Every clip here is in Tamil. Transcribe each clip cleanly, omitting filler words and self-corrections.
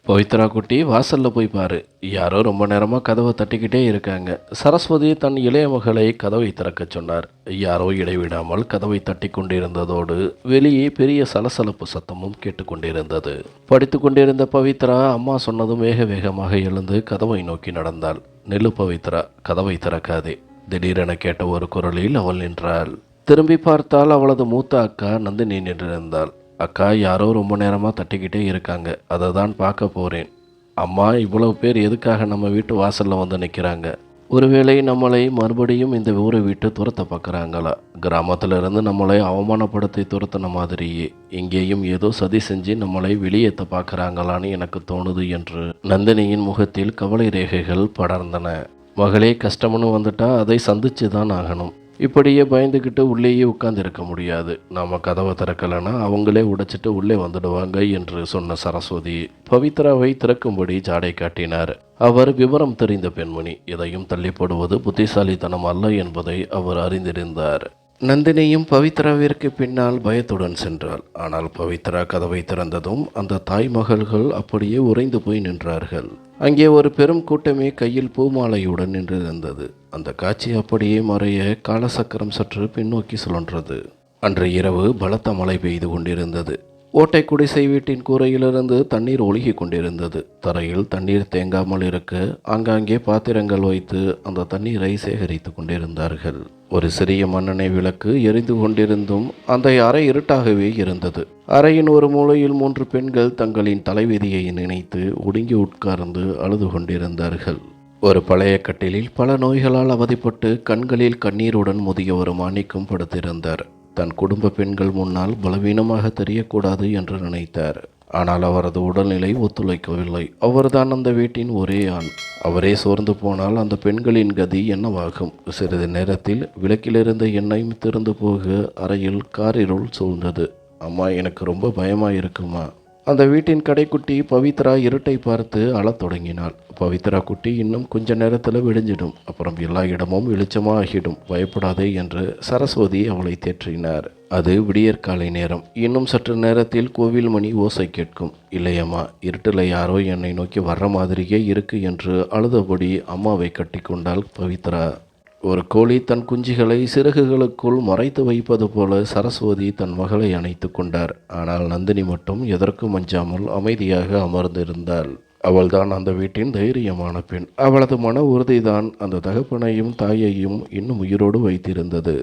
பவித்ரா குட்டி, வாசல்ல போய் பாரு. யாரோ ரொம்ப நேரமா கதவை தட்டிக்கிட்டே இருக்காங்க. சரஸ்வதி தன் இளைய மகளை கதவை திறக்கச் சொன்னார். யாரோ இடைவிடாமல் கதவை தட்டி கொண்டிருந்ததோடு வெளியே பெரிய சலசலப்பு சத்தமும் கேட்டுக்கொண்டிருந்தது. படித்து கொண்டிருந்த பவித்ரா அம்மா சொன்னதும் வேக வேகமாக எழுந்து கதவை நோக்கி நடந்தாள். நெல்லு பவித்ரா, கதவை திறக்காதே. திடீரென கேட்ட ஒரு குரலில் அவள் நின்றாள். திரும்பி பார்த்தால் அவளது மூத்த அக்கா நந்தினி நின்றிருந்தாள். அக்கா, யாரோ ரொம்ப நேரமாக தட்டிக்கிட்டே இருக்காங்க, அதை தான் பார்க்க போகிறேன். அம்மா, இவ்வளவு பேர் எதுக்காக நம்ம வீட்டு வாசலில் வந்து நிற்கிறாங்க? ஒருவேளை நம்மளை மறுபடியும் இந்த ஊரை விட்டு துரத்த பார்க்குறாங்களா? கிராமத்திலிருந்து நம்மளை அவமானப்படுத்தி துரத்தின மாதிரியே இங்கேயும் ஏதோ சதி செஞ்சு நம்மளை வெளியேற்ற பார்க்குறாங்களான்னு எனக்கு தோணுது என்று நந்தினியின் முகத்தில் கவலை ரேகைகள் படர்ந்தன. மகளே, கஷ்டம்னு வந்துட்டா அதை சந்திச்சு தான் ஆகணும். இப்படியே பயந்துக்கிட்டு உள்ளேயே உட்கார்ந்திருக்க முடியாது. நாம் கதவை திறக்கலைன்னா அவங்களே உடைச்சிட்டு உள்ளே வந்துடுவாங்க என்று சொன்ன சரஸ்வதி பவித்ராவை திறக்கும்படி ஜாடை காட்டினார். அவர் விவரம் தெரிந்த பெண்மணி. எதையும் தள்ளி போடுவது புத்திசாலித்தனம் அல்ல என்பதை அவர் அறிந்திருந்தார். நந்தினியும் பவித்ராவிற்கு பின்னால் பயத்துடன் சென்றாள். ஆனால் பவித்ரா கதவை திறந்ததும் அந்த தாய் மகள்கள் அப்படியே உறைந்து போய் நின்றார்கள். அங்கே ஒரு பெரும் கூட்டமே கையில் பூமாலையுடன் நின்றிருந்தது. அந்த காட்சி அப்படியே மறைய காலசக்கரம் சற்று பின்னோக்கி சுழன்றது. அன்று இரவு பலத்த மழை பெய்து கொண்டிருந்தது. ஓட்டை குடிசை வீட்டின் கூரையிலிருந்து தண்ணீர் ஒழுகி கொண்டிருந்தது. தரையில் தண்ணீர் தேங்காமல் இருக்க ஆங்காங்கே பாத்திரங்கள் வைத்து அந்த தண்ணீரை சேகரித்து கொண்டிருந்தார்கள். ஒரு சிறிய மண்ணெண்ணெய் விளக்கு எரிந்து கொண்டிருந்தும் அந்த அறை இருட்டாகவே இருந்தது. அறையின் ஒரு மூலையில் 3 பெண்கள் தங்களின் தலைவிதியை நினைத்து ஒடுங்கி உட்கார்ந்து அழுது கொண்டிருந்தார்கள். ஒரு பழைய கட்டிலில் பல நோய்களால் அவதிப்பட்டு கண்களில் கண்ணீருடன் முதிய ஒரு மாணிக்கம் படுத்திருந்தார். தன் குடும்ப பெண்கள் முன்னால் பலவீனமாக தெரியக்கூடாது என்று நினைத்தார். ஆனால் அவரது உடல்நிலை ஒத்துழைக்கவில்லை. அவர்தான் அந்த வீட்டின் ஒரே ஆண். அவரே சோர்ந்து போனால் அந்த பெண்களின் கதி என்னவாகும்? சிறிது நேரத்தில் விளக்கிலிருந்த எண்ணெய் திறந்து போக அறையில் காரிருள் சூழ்ந்தது. அம்மா, எனக்கு ரொம்ப பயமாக இருக்குமா? அந்த வீட்டின் கடைக்குட்டி பவித்ரா இருட்டை பார்த்து அழத் தொடங்கினாள். பவித்ரா குட்டி, இன்னும் கொஞ்ச நேரத்தில் விடிஞ்சிடும், அப்புறம் எல்லா இடமும் வெளிச்சமாக ஆகிடும், பயப்படாதே என்று சரஸ்வதி அவளை தேற்றினார். அது விடியற்காலை நேரம். இன்னும் சற்று நேரத்தில் கோவில் மணி ஓசை கேட்கும். இல்லையம்மா, இருட்டில் யாரோ என்னை நோக்கி வர்ற மாதிரியே இருக்கு என்று அழுதபடி அம்மாவை கட்டி கொண்டாள் பவித்ரா. ஒரு கோழி தன் குஞ்சுகளை சிறகுகளுக்குள் மறைத்து வைப்பது போல சரஸ்வதி தன் மகளை அணைத்து கொண்டார். ஆனால் நந்தினி மட்டும் எதற்கும் அஞ்சாமல் அமைதியாக அமர்ந்திருந்தாள். அவள்தான் அந்த வீட்டின் தைரியமான பெண். அவளது மன உறுதிதான் அந்த தகப்பனையும் தாயையும் இன்னும் உயிரோடு வைத்திருந்தது.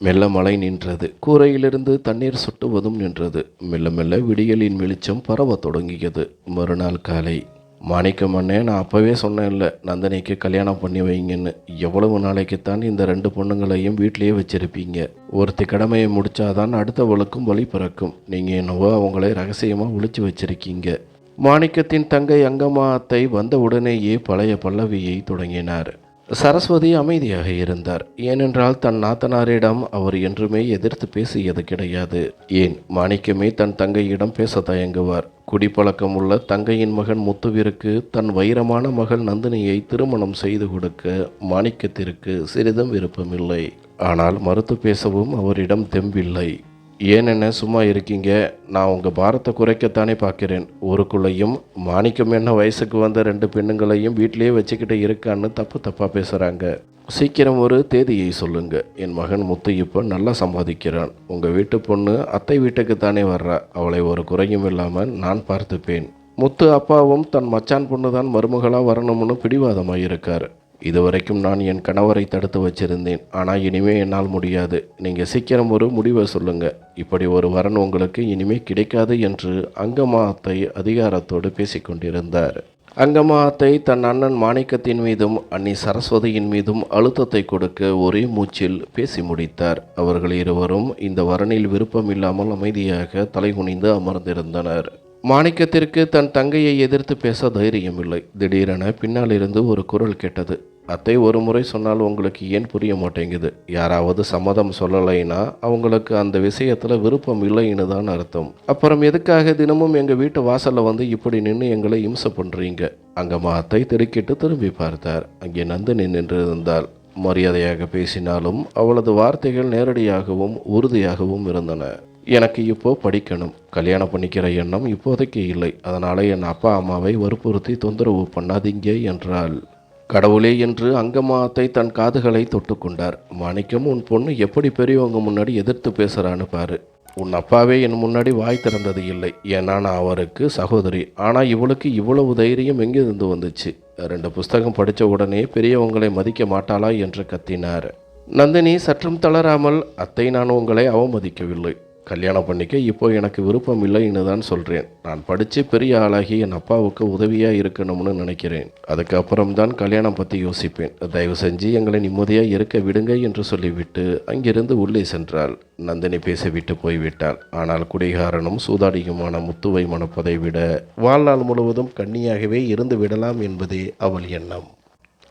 மெல்ல மழை நின்றது. கூரையிலிருந்து தண்ணீர் சுட்டுவதும் நின்றது. மெல்ல மெல்ல விடியலின் வெளிச்சம் பரவத் தொடங்கியது. மறுநாள் காலை. மாணிக்கம் அண்ணே, நான் அப்போவே சொன்னேன்ல, நந்தினிக்கு கல்யாணம் பண்ணி வைங்கன்னு. எவ்வளவு நாளைக்குத்தான் இந்த 2 பொண்ணுங்களையும் வீட்டிலேயே வச்சிருப்பீங்க? ஒருத்தி கடமையை முடிச்சாதான் அடுத்தவளுக்கும் வழி பிறக்கும். நீங்கள் என்னவோ அவங்களை ரகசியமாக ஒளிச்சு வச்சிருக்கீங்க. மாணிக்கத்தின் தங்கை அங்கம்மா அத்தை வந்த உடனேயே பழைய பல்லவியை தொடங்கினார். சரஸ்வதி அமைதியாக இருந்தார். ஏனென்றால் தன் நாத்தனாரிடம் அவர் என்றுமே எதிர்த்து பேசியது கிடையாது. ஏன், மாணிக்கமே தன் தங்கையிடம் பேச தயங்குவார். குடிப்பழக்கம் உள்ள தங்கையின் மகன் முத்துவிற்கு தன் வைரமான மகள் நந்தினியை திருமணம் செய்து கொடுக்க மாணிக்கத்திற்கு சிறிதும் விருப்பமில்லை. ஆனால் மறுத்து பேசவும் அவரிடம் தெம்பில்லை. ஏன் சும்மா இருக்கீங்க? நான் உங்கள் பாரத்தை குறைக்கத்தானே பார்க்கிறேன். ஊருக்குள்ளேயும் மாணிக்கம் என்ன வயசுக்கு வந்த 2 பெண்ணுங்களையும் வீட்டிலேயே வச்சுக்கிட்டு இருக்கான்னு தப்பாக பேசுகிறாங்க. சீக்கிரம் ஒரு தேதியை சொல்லுங்க. என் மகன் முத்து இப்போ நல்லா சம்பாதிக்கிறான். உங்கள் வீட்டு பொண்ணு அத்தை வீட்டுக்கு தானே வர்றா. அவளை ஒரு குறையும் இல்லாமல் நான் பார்த்துப்பேன். முத்து அப்பாவும் தன் மச்சான் பொண்ணு தான் மருமகளாக வரணும்னு பிடிவாதமாக இருக்கார். இதுவரைக்கும் நான் என் கணவரை தடுத்து வச்சிருந்தேன். ஆனால் இனிமே என்னால் முடியாது. நீங்கள் சீக்கிரம் ஒரு முடிவை சொல்லுங்க. இப்படி ஒரு வரன் உங்களுக்கு இனிமே கிடைக்காது என்று அங்கம்மா அத்தை அதிகாரத்தோடு பேசிக்கொண்டிருந்தார். அங்கம்மா அத்தை தன் அண்ணன் மாணிக்கத்தின் மீதும் அண்ணி சரஸ்வதியின் மீதும் அழுத்தத்தை கொடுக்க ஒரே மூச்சில் பேசி முடித்தார். அவர்கள் இருவரும் இந்த வரனில் விருப்பம் இல்லாமல் அமைதியாக தலைகுனிந்து அமர்ந்திருந்தனர். மாணிக்கத்திற்கு தன் தங்கையை எதிர்த்து பேச தைரியமில்லை. திடீரென பின்னாலிருந்து ஒரு குரல் கேட்டது. அத்தை, ஒரு முறை சொன்னால் உங்களுக்கு ஏன் புரிய மாட்டேங்குது? யாராவது சம்மதம் சொல்லலைன்னா அவங்களுக்கு அந்த விஷயத்தில் விருப்பம் இல்லைன்னு தான் அர்த்தம். அப்புறம் எதுக்காக தினமும் எங்கள் வீட்டு வாசலில் வந்து இப்படி நின்று எங்களை இம்சை பண்ணுறீங்க? அங்கம்மா அத்தை திடுக்கிட்டு திரும்பி பார்த்தார். அங்கே நந்தினி நின்றிருந்தாள். மரியாதையாக பேசினாலும் அவளது வார்த்தைகள் நேரடியாகவும் உறுதியாகவும் இருந்தன. எனக்கு இப்போ படிக்கணும். கல்யாணம் பண்ணிக்கிற எண்ணம் இப்போதைக்கு இல்லை. அதனால் என் அப்பா அம்மாவை வற்புறுத்தி தொந்தரவு பண்ணாதீங்க என்றாள். கடவுளே என்று அங்கம்மா அத்தை தன் காதுகளை தொட்டு கொண்டார். மாணிக்கம், உன் பொண்ணு எப்படி பெரியவங்க முன்னாடி எதிர்த்து பேசுகிறான்னு பாரு. உன் அப்பாவே என் முன்னாடி வாய் திறந்தது இல்லை. ஏன்னா நான் அவருக்கு சகோதரி. ஆனால் இவளுக்கு இவ்வளவு தைரியம் எங்கிருந்து வந்துச்சு? 2 புஸ்தகம் படித்த உடனே பெரியவங்களை மதிக்க மாட்டாளா என்று கத்தினார். நந்தினி சற்றும் தளராமல், அத்தை, நான் உங்களை அவமதிக்கவில்லை. கல்யாணம் பண்ணிக்க இப்போ எனக்கு விருப்பம் இல்லைன்னு தான் சொல்கிறேன். நான் படித்து பெரிய ஆளாகி என் அப்பாவுக்கு உதவியாக இருக்கணும்னு நினைக்கிறேன். அதுக்கப்புறம்தான் கல்யாணம் பற்றி யோசிப்பேன். தயவு செஞ்சு எங்களை நிம்மதியாக இருக்க விடுங்க என்று சொல்லிவிட்டு அங்கிருந்து உள்ளே சென்றாள். நந்தினி பேசிவிட்டு போய்விட்டாள். ஆனால் குடிகாரனும் சூதாடியுமான முத்துவை மணப்பதை விட வாழ்நாள் முழுவதும் கன்னியாகவே இருந்து விடலாம் என்பதே அவள் எண்ணம்.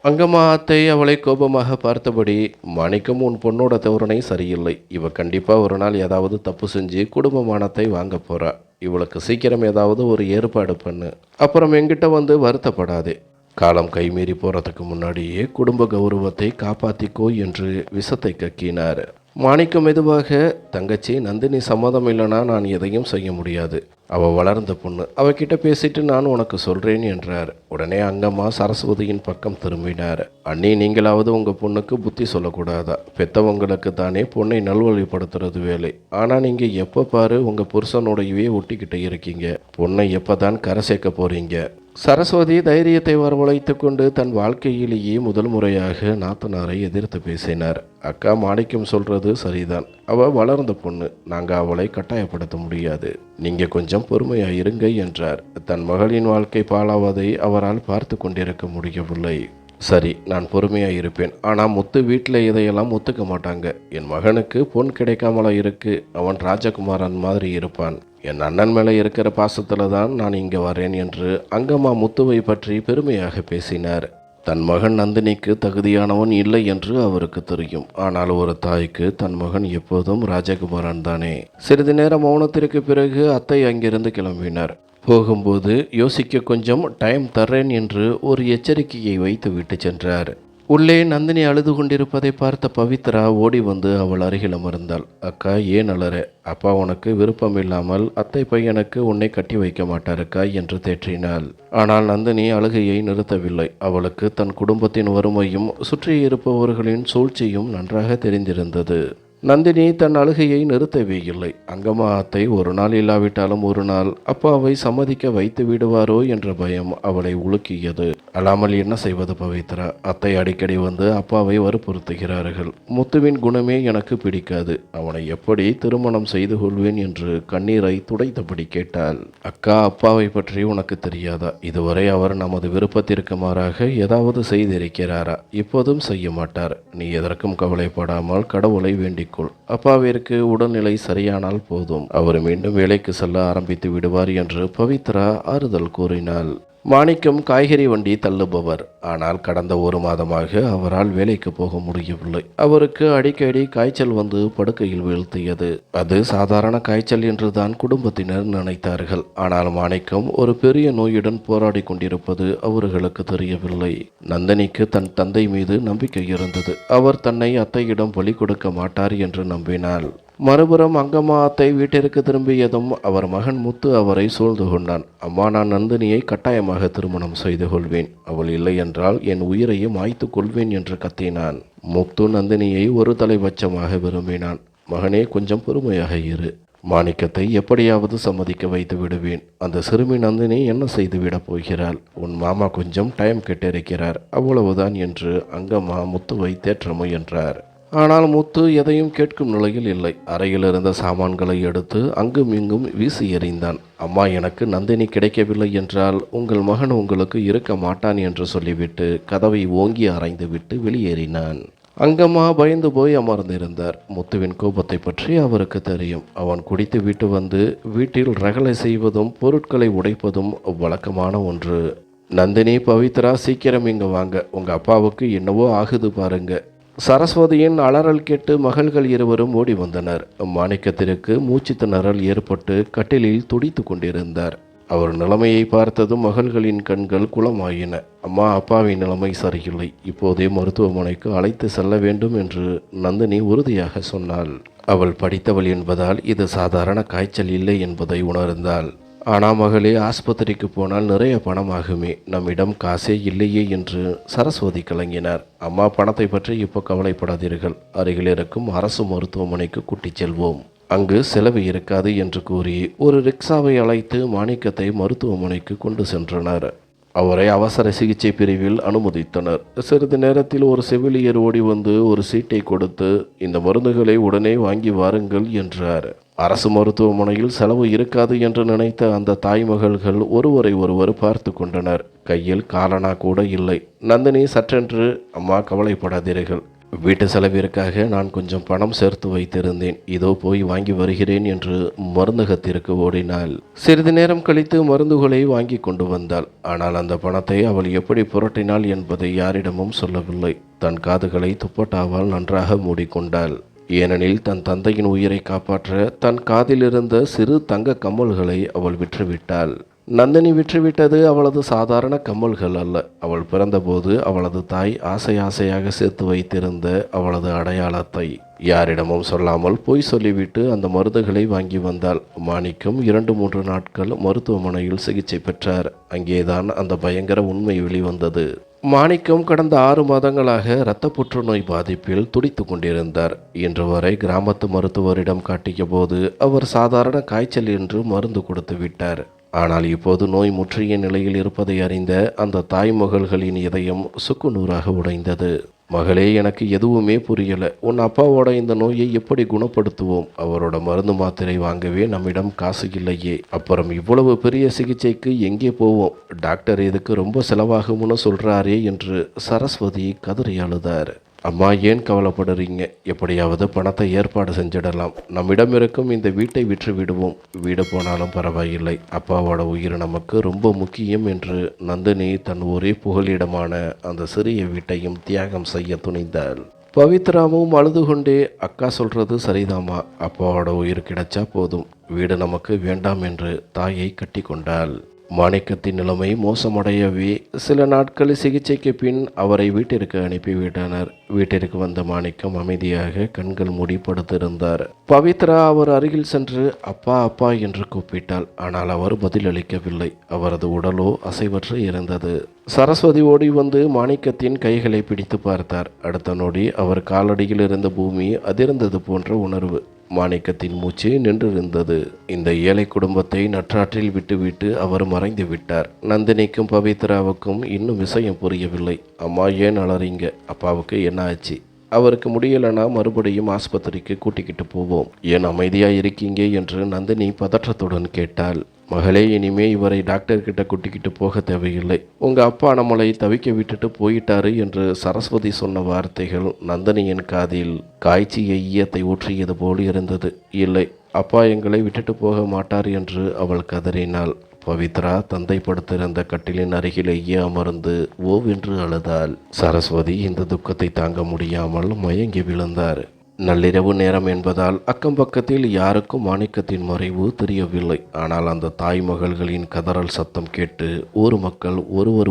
அங்கம்மா அத்தை அவளை கோபமாக பார்த்தபடி, மாணிக்கம், உன் பொண்ணோட தோரணை சரியில்லை. இவ கண்டிப்பாக ஒரு நாள் ஏதாவது தப்பு செஞ்சு குடும்பமானத்தை வாங்க போறா. இவளுக்கு சீக்கிரம் ஏதாவது ஒரு ஏற்பாடு பண்ணு. அப்புறம் என்கிட்ட வந்து வருத்தப்படாதே. காலம் கைமீறி போகிறதுக்கு முன்னாடியே குடும்ப கௌரவத்தை காப்பாற்றிக்கோ என்று விஷத்தை கக்கினார். மாணிக்கம் மெதுவாக, தங்கச்சி, நந்தினி சம்மதம் இல்லைனா நான் எதையும் செய்ய முடியாது. அவள் வளர்ந்த பொண்ணு. அவகிட்ட பேசிட்டு நான் உனக்கு சொல்கிறேன் என்றார். உடனே அங்கம்மா சரஸ்வதியின் பக்கம் திரும்பினார். அண்ணி, நீங்களாவது உங்கள் பொண்ணுக்கு புத்தி சொல்லக்கூடாதா? பெற்றவங்களுக்கு தானே பொண்ணை நல்வழிப்படுத்துறது வேலை. ஆனால் நீங்கள் எப்போ பாரு உங்கள் புருஷனோடையவே ஒட்டிக்கிட்டு இருக்கீங்க. பொண்ணை எப்போ தான் கரை சேர்க்க போகிறீங்க? சரஸ்வதி தைரியத்தை வரவழைத்து கொண்டு தன் வாழ்க்கையிலேயே முதல் முறையாக நாத்தனாரை எதிர்த்து பேசினார். அக்கா, மாணிக்கம் சொல்றது சரிதான். அவள் வளர்ந்த பொண்ணு. நாங்கள் அவளை கட்டாயப்படுத்த முடியாது. நீங்கள் கொஞ்சம் பொறுமையாக இருங்க என்றார். தன் மகளின் வாழ்க்கை பாழாவதை அவரால் பார்த்து கொண்டிருக்க முடியவில்லை. சரி, நான் பொறுமையாக இருப்பேன். ஆனால் முத்து வீட்டில் இதையெல்லாம் ஒத்துக்க மாட்டாங்க. என் மகனுக்கு பொன் கிடைக்காமலா இருக்கு. அவன் ராஜகுமாரன் மாதிரி இருப்பான். என் அண்ணன் மேலே இருக்கிற பாசத்தில் தான் நான் இங்கே வரேன் என்று அங்கம்மா முத்துவை பற்றி பெருமையாக பேசினார். தன் மகன் நந்தினிக்கு தகுதியானவன் இல்லை என்று அவருக்கு தெரியும். ஆனால் ஒரு தாய்க்கு தன் மகன் எப்போதும் ராஜகுமாரன் தானே. சிறிது நேரம் மௌனத்திற்கு பிறகு அத்தை அங்கிருந்து கிளம்பினார். போகும்போது யோசிக்க கொஞ்சம் டைம் தர்றேன் என்று ஒரு எச்சரிக்கையை வைத்து விட்டு சென்றார். உள்ளே நந்தினி அழுது கொண்டிருப்பதை பார்த்த பவித்ரா ஓடி வந்து அவள் அருகில் அமர்ந்தாள். அக்கா, ஏன் அழற? அப்பா உனக்கு விருப்பம் இல்லாமல் அத்தை பையனுக்கு உன்னை கட்டி வைக்க மாட்டாருக்கா என்று தேற்றினாள். ஆனால் நந்தினி அழுகையை நிறுத்தவில்லை. அவளுக்கு தன் குடும்பத்தின் வறுமையும் சுற்றியிருப்பவர்களின் சூழ்ச்சியும் நன்றாக தெரிந்திருந்தது. நந்தினி தன் அழுகையை நிறுத்தவே இல்லை. அங்கம்மா அத்தை ஒரு நாள் இல்லாவிட்டாலும் ஒரு நாள் அப்பாவை சம்மதிக்க வைத்து விடுவாரோ என்ற பயம் அவளை உலுக்கியது. அழாமல் என்ன செய்வது பவித்ரா? அத்தை அடிக்கடி வந்து அப்பாவை வற்புறுத்துகிறார்கள். முத்துவின் குணமே எனக்கு பிடிக்காது. அவனை எப்படி திருமணம் செய்து கொள்வேன் என்று கண்ணீரை துடைத்தபடி கேட்டாள். அக்கா, அப்பாவை பற்றி உனக்கு தெரியாதா? இதுவரை அவர் நமது விருப்பத்திற்கு மாறாக ஏதாவது செய்திருக்கிறாரா? இப்போதும் செய்ய மாட்டார். நீ எதற்கும் கவலைப்படாமல் கடவுளை வேண்டிக் அப்பாவிற்கு உடல்நிலை சரியானால் போதும். அவர் மீண்டும் வேலைக்கு செல்ல ஆரம்பித்து விடுவார் என்று பவித்ரா ஆறுதல் கூறினாள். மாணிக்கம் காய்கறி வண்டி தள்ளுபவர். ஆனால் கடந்த 1 மாதமாக அவரால் வேலைக்கு போக முடியவில்லை. அவருக்கு அடிக்கடி காய்ச்சல் வந்து படுக்கையில் வீழ்த்தியது. அது சாதாரண காய்ச்சல் என்றுதான் குடும்பத்தினர் நினைத்தார்கள். ஆனால் மாணிக்கம் ஒரு பெரிய நோயுடன் போராடி கொண்டிருப்பது அவர்களுக்கு தெரியவில்லை. நந்தினிக்கு தன் தந்தை மீது நம்பிக்கை இருந்தது. அவர் தன்னை அத்தையிடம் பலி கொடுக்க மாட்டார் என்று நம்பினாள். மறுபுறம் அங்கம்மா அத்தை வீட்டிற்கு திரும்பியதும் அவர் மகன் முத்து அவரை சூழ்ந்து கொண்டான். அம்மா, நான் நந்தினியை கட்டாயமாக திருமணம் செய்து கொள்வேன். அவள் இல்லை என்றால் என் உயிரையும் மாய்த்து கொள்வேன் என்று கத்தினான். முத்து நந்தினியை ஒரு தலைபட்சமாக விரும்பினான். மகனே, கொஞ்சம் பொறுமையாக இரு. மாணிக்கத்தை எப்படியாவது சம்மதிக்க வைத்து விடுவேன். அந்த சிறுமி நந்தினி என்ன செய்து விடப் போகிறாள்? உன் மாமா கொஞ்சம் டைம் கேட்டிருக்கிறார், அவ்வளவுதான் என்று அங்கம்மா முத்துவை தேற்ற முயன்றார். ஆனால் முத்து எதையும் கேட்கும் நிலையில் இல்லை. அறையில் இருந்த சாமான்களை எடுத்து அங்கும் இங்கும் வீசி எறிந்தான். அம்மா, எனக்கு நந்தினி கிடைக்கவில்லை என்றால் உங்கள் மகன் உங்களுக்கு இருக்க மாட்டான் என்று சொல்லிவிட்டு கதவை ஓங்கி அறைந்து விட்டு வெளியேறினான். அங்கம்மா பயந்து போய் அமர்ந்திருந்தார். முத்துவின் கோபத்தை பற்றி அவருக்கு தெரியும். அவன் குடித்து விட்டு வந்து வீட்டில் ரகளை செய்வதும் பொருட்களை உடைப்பதும் வழக்கமான ஒன்று. நந்தினி, பவித்ரா, சீக்கிரம் இங்க வாங்க. உங்க அப்பாவுக்கு என்னவோ ஆகுது பாருங்க. சரஸ்வதியின் அலறல் கேட்டு மகள்கள் இருவரும் ஓடி வந்தனர். மாணிக்கத்திற்கு மூச்சு திணறல் ஏற்பட்டு கட்டிலில் துடித்து கொண்டிருந்தார். அவர் நிலைமையை பார்த்ததும் மகள்களின் கண்கள் குளமாயின. அம்மா, அப்பாவின் நிலைமை சரியில்லை, இப்போதே மருத்துவமனைக்கு அழைத்து செல்ல வேண்டும் என்று நந்தினி உறுதியாக சொன்னாள். அவள் படித்தவள் என்பதால் இது சாதாரண காய்ச்சல் இல்லை என்பதை உணர்ந்தாள். ஆனால் மகளே, ஆஸ்பத்திரிக்கு போனால் நிறைய பணமாகுமே, நம்மிடம் காசே இல்லையே என்று சரஸ்வதி கலங்கினார். அம்மா, பணத்தை பற்றி இப்போ கவலைப்படாதீர்கள், அருகில் இருக்கும் அரசு மருத்துவமனைக்கு கூட்டிச் செல்வோம், அங்கு செலவு இருக்காது என்று கூறி ஒரு ரிக்ஷாவை அழைத்து மாணிக்கத்தை மருத்துவமனைக்கு கொண்டு சென்றனர். அவரை அவசர சிகிச்சை பிரிவில் அனுமதித்தனர். சிறிது நேரத்தில் ஒரு செவிலியர் ஓடி வந்து ஒரு சீட்டை கொடுத்து, இந்த மருந்துகளை உடனே வாங்கி வாருங்கள் என்றார். அரசு மருத்துவமனையில் செலவு இருக்காது என்று நினைத்த அந்த தாய்மகள்கள் ஒருவரை ஒருவர் பார்த்து கொண்டனர். கையில் காலனா கூட இல்லை. நந்தினி சற்றென்று, அம்மா கவலைப்படாதீர்கள், வீட்டு செலவிற்காக நான் கொஞ்சம் பணம் சேர்த்து வைத்திருந்தேன், இதோ போய் வாங்கி வருகிறேன் என்று மருந்தகத்திற்கு ஓடினாள். சிறிது நேரம் கழித்து மருந்துகளை வாங்கி கொண்டு வந்தாள். ஆனால் அந்த பணத்தை அவள் எப்படி புரட்டினாள் என்பதை யாரிடமும் சொல்லவில்லை. தன் காதுகளை துப்பட்டாவால் நன்றாக மூடிக்கொண்டாள். ஏனெனில் தன் தந்தையின் உயிரை காப்பாற்ற தன் காதில் இருந்த சிறு தங்க கம்மல்களை அவள் விற்றுவிட்டாள். நந்தினி விற்றுவிட்டது அவளது சாதாரண கம்மல்கள் அல்ல. அவள் பிறந்தபோது அவளது தாய் ஆசையாக சேர்த்து வைத்திருந்த அவளது அடையாளத்தை. யாரிடமும் சொல்லாமல் பொய் சொல்லிவிட்டு அந்த மருந்துகளை வாங்கி வந்தாள். மாணிக்கம் 2-3 நாட்கள் மருத்துவமனையில் சிகிச்சை பெற்றார். அங்கேதான் அந்த பயங்கர உண்மை வெளிவந்தது. மாணிக்கம் கடந்த 6 மாதங்களாக இரத்த புற்றுநோய் பாதிப்பில் துடித்து கொண்டிருந்தார். இன்று வரை கிராமத்து மருத்துவரிடம் காட்டிய போது அவர் சாதாரண காய்ச்சல் என்று மருந்து கொடுத்து விட்டார். ஆனால் இப்போது நோய் முற்றிய நிலையில் இருப்பதை அறிந்த அந்த தாய்மகள்களின் இதயம் சுக்குநூறாக உடைந்தது. மகளே, எனக்கு எதுவுமே புரியல, உன் அப்பாவோட இந்த நோயை எப்படி குணப்படுத்துவோம்? அவரோட மருந்து மாத்திரை வாங்கவே நம்மிடம் காசு இல்லையே, அப்புறம் இவ்வளவு பெரிய சிகிச்சைக்கு எங்கே போவோம்? டாக்டர் இதுக்கு ரொம்ப செலவாகும்னு சொல்றாரே என்று சரஸ்வதி கதறி அழுதார். அம்மா, ஏன் கவலைப்படுறீங்க? எப்படியாவது பணத்தை ஏற்பாடு செஞ்சிடலாம். நம்மிடம் இருக்கும் இந்த வீட்டை விற்று விடுவோம். வீடு போனாலும் பரவாயில்லை, அப்பாவோட உயிர் நமக்கு ரொம்ப முக்கியம் என்று நந்தினி தன் ஒரே புகலிடமான அந்த சிறிய வீட்டையும் தியாகம் செய்ய துணிந்தாள். பவித்ராவும் அழுது கொண்டே, அக்கா சொல்றது சரிதாமா, அப்பாவோட உயிர் கிடைச்சா போதும், வீடு நமக்கு வேண்டாம் என்று தாயை கட்டி கொண்டாள். மாணிக்கத்தின் நிலைமை மோசமடையவே சில நாட்கள் சிகிச்சைக்கு பின் அவரை வீட்டிற்கு அனுப்பிவிட்டனர். வீட்டிற்கு வந்த மாணிக்கம் அமைதியாக கண்கள் மூடி படுத்திருந்தார். பவித்ரா அவர் அருகில் சென்று அப்பா அப்பா என்று கூப்பிட்டாள். ஆனால் அவர் பதிலளிக்கவில்லை. அவரது உடலோ அசைவற்று இருந்தது. சரஸ்வதி ஓடி வந்து மாணிக்கத்தின் கைகளை பிடித்து பார்த்தார். அடுத்த நொடி அவர் காலடியில் இருந்த பூமி அதிர்ந்தது போன்ற உணர்வு. மாணிக்கத்தின் மூச்சு நின்றிருந்தது. இந்த ஏழை குடும்பத்தை நற்றாற்றில் விட்டுவிட்டு அவர் மறைந்து விட்டார். நந்தினிக்கும் பவித்ராவுக்கும் இன்னும் விஷயம் புரியவில்லை. அம்மா, ஏன் அலறீங்க? அப்பாவுக்கு என்ன ஆச்சு? அவருக்கு முடியலனா மறுபடியும் ஆஸ்பத்திரிக்கு கூட்டிக்கிட்டு போவோம். ஏன் அமைதியாக இருக்கீங்க என்று நந்தினி பதற்றத்துடன் கேட்டாள். மகளே, இனிமே இவரை டாக்டர் கிட்ட கூட்டிக்கிட்டு போக தேவையில்லை. உங்க அப்பா நம்மளை தவிக்க விட்டுட்டு போயிட்டாரு என்று சரஸ்வதி சொன்ன வார்த்தைகள் நந்தினியின் காதில் காய்ச்சிய ஈயத்தை ஊற்றியது போல் இருந்தது. இல்லை, அப்பா எங்களை விட்டுட்டு போக மாட்டார் என்று அவள் கதறினாள். பவித்ரா தந்தை படுத்திருந்த கட்டிலின் அருகிலேயே அமர்ந்து ஓவென்று அழுதாள். சரஸ்வதி இந்த துக்கத்தை தாங்க முடியாமல் மயங்கி விழுந்தார். நள்ளிரவு நேரம் என்பதால் அக்கம் பக்கத்தில் யாருக்கும் மாணிக்கத்தின் மறைவு தெரியவில்லை. ஆனால் அந்த தாய்மகள்களின் கதறல் சத்தம் கேட்டு ஊர் மக்கள்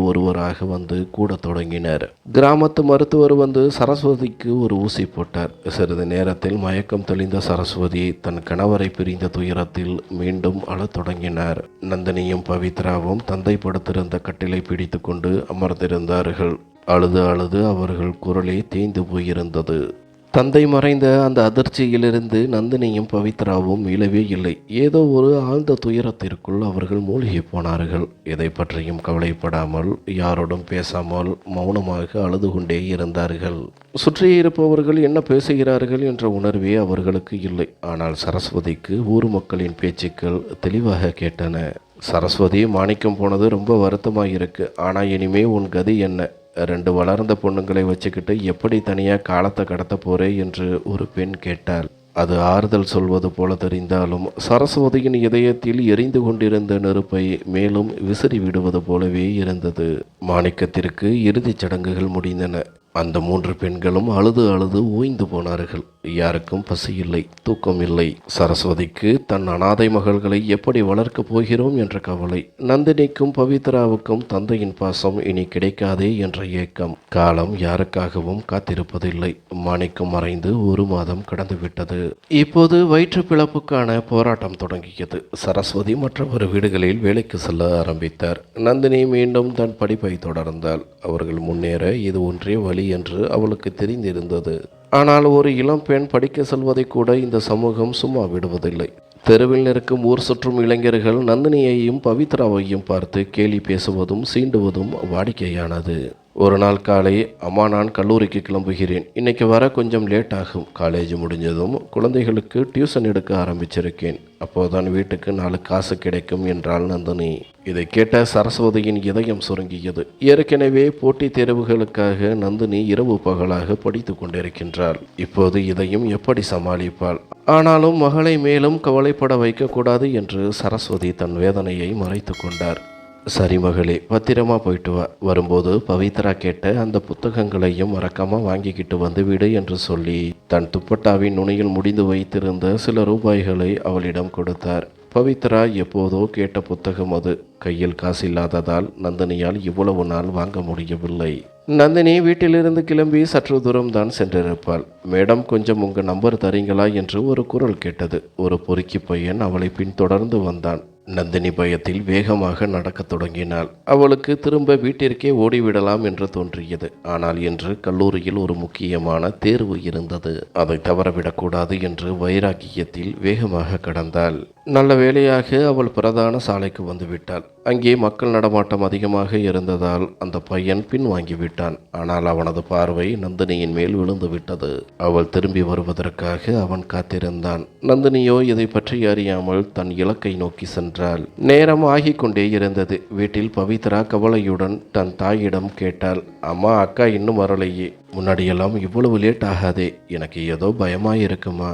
ஒருவராக வந்து கூட தொடங்கினர். கிராமத்து மருத்துவர் வந்து சரஸ்வதிக்கு ஒரு ஊசி போட்டார். சிறிது நேரத்தில் மயக்கம் தெளிந்த சரஸ்வதி தன் கணவரை பிரிந்த துயரத்தில் மீண்டும் அழத் தொடங்கினார். நந்தினியும் பவித்ராவும் தந்தை படுத்திருந்த கட்டிலை பிடித்து கொண்டு அமர்ந்திருந்தார்கள். அழுது அழுது அவர்கள் குரலே தேய்ந்து போயிருந்தது. தந்தை மறைந்த அந்த அதிர்ச்சியிலிருந்து நந்தினியும் பவித்ராவும் மீளவே இல்லை. ஏதோ ஒரு ஆழ்ந்த துயரத்திற்குள் அவர்கள் மூழ்கி போனார்கள். எதை பற்றியும் கவலைப்படாமல் யாரோடும் பேசாமல் மௌனமாக அழுது கொண்டே இருந்தார்கள். சுற்றியிருப்பவர்கள் என்ன பேசுகிறார்கள் என்ற உணர்வே அவர்களுக்கு இல்லை. ஆனால் சரஸ்வதிக்கு ஊர் மக்களின் பேச்சுக்கள் தெளிவாக கேட்டன. சரஸ்வதி, மாணிக்கம் போனது ரொம்ப வருத்தமாக இருக்கு. ஆனால் இனிமே உன் கதி என்ன? 2 வளர்ந்த பொண்ணுங்களை வச்சுக்கிட்டு எப்படி தனியாக காலத்தை கடத்த போறே என்று ஒரு பெண் கேட்டாள். அது ஆறுதல் சொல்வது போல தெரிந்தாலும் சரஸ்வதியின் இதயத்தில் எரிந்து கொண்டிருந்த நெருப்பை மேலும் விசிறி விடுவது போலவே இருந்தது. மாணிக்கத்திற்கு இறுதிச் சடங்குகள் முடிந்தன. அந்த 3 பெண்களும் அழுது அழுது ஓய்ந்து போனார்கள். யாருக்கும் பசி இல்லை, தூக்கம் இல்லை. சரஸ்வதிக்கு தன் அனாதை மகள்களை எப்படி வளர்க்கப் போகிறோம் என்ற கவலை. நந்தினிக்கும் பவித்ராவுக்கும் தந்தையின் பாசம் இனி கிடைக்காதே என்ற ஏக்கம். காலம் யாருக்காகவும் காத்திருப்பதில்லை. மாணிக்கம் மறைந்து 1 மாதம் கடந்துவிட்டது. இப்போது வயிற்று பிளப்புக்கான போராட்டம் தொடங்கியது. சரஸ்வதி மற்றவர் வீடுகளில் வேலைக்கு செல்ல ஆரம்பித்தார். நந்தினி மீண்டும் தன் படிப்பை தொடர்ந்தாள். அவர்கள் முன்னேற இது ஒன்றே வழி என்று அவளுக்கு தெரிந்திருந்தது. ஆனால் ஒரு இளம் பெண் படிக்க செல்வதை கூட இந்த சமூகம் சும்மா விடுவதில்லை. தெருவில் இருக்கும் ஊர் சுற்றும் இளைஞர்கள் நந்தினியையும் பவித்ராவையும் பார்த்து கேலி பேசுவதும் சீண்டுவதும் வாடிக்கையானது. ஒரு நாள் காலை, அம்மா, நான் கல்லூரிக்கு கிளம்புகிறேன். இன்னைக்கு வர கொஞ்சம் லேட் ஆகும். காலேஜ் முடிஞ்சதும் குழந்தைகளுக்கு டியூஷன் எடுக்க ஆரம்பிச்சிருக்கேன். அப்போதான் வீட்டுக்கு 4 காசு கிடைக்கும் என்றாள் நந்தினி. இதை கேட்ட சரஸ்வதியின் இதயம் சுருங்கியது. ஏற்கனவே போட்டித் தேர்வுகளுக்காக நந்தினி இரவு பகலாக படித்து கொண்டிருக்கின்றாள். இப்போது இதையும் எப்படி சமாளிப்பாள்? ஆனாலும் மகளை மேலும் கவலைப்பட வைக்கக்கூடாது என்று சரஸ்வதி தன் வேதனையை மறைத்து கொண்டார். சரி மகளே, பத்திரமா போயிட்டு வா. வரும்போது பவித்ரா கேட்ட அந்த புத்தகங்களையும் மறக்காம வாங்கிக்கிட்டு வந்து விடு என்று சொல்லி தன் துப்பட்டாவின் நுனியில் முடிந்து வைத்திருந்த சில ரூபாய்களை அவளிடம் கொடுத்தார். பவித்ரா எப்போதோ கேட்ட புத்தகம் அது. கையில் காசு இல்லாததால் நந்தினியால் இவ்வளவு நாள் வாங்க முடியவில்லை. நந்தினி வீட்டிலிருந்து கிளம்பி சற்று தூரம் தான் சென்றிருப்பாள். மேடம், கொஞ்சம் உங்க நம்பர் தரீங்களா என்று ஒரு குரல் கேட்டது. ஒரு பொறுக்கி பையன் அவளை பின்தொடர்ந்து வந்தான். நந்தினி பயத்தில் வேகமாக நடக்கத் தொடங்கினாள். அவளுக்கு திரும்ப வீட்டிற்கே ஓடிவிடலாம் என்று தோன்றியது. ஆனால் இன்று கல்லூரியில் ஒரு முக்கியமான தேர்வு இருந்தது. அதை தவறவிடக்கூடாது என்று வைராக்கியத்தில் வேகமாக கடந்தாள். நல்ல வேளையாக அவள் பிரதான சாலைக்கு வந்துவிட்டாள். அங்கே மக்கள் நடமாட்டம் அதிகமாக இருந்ததால் அந்த பையன் பின்வாங்கிவிட்டான். ஆனால் அவனது பார்வை நந்தினியின் மேல் விழுந்து விட்டது. அவள் திரும்பி வருவதற்காக அவன் காத்திருந்தான். நந்தினியோ இதை பற்றி அறியாமல் தன் இலக்கை நோக்கி சென்றாள். நேரம் ஆகிக் கொண்டே இருந்தது. வீட்டில் பவித்ரா கவலையுடன் தன் தாயிடம் கேட்டாள். அம்மா, அக்கா இன்னும் வரலையே. முன்னாடியெல்லாம் இவ்வளவு லேட் ஆகாதே. எனக்கு ஏதோ பயமாயிருக்குமா?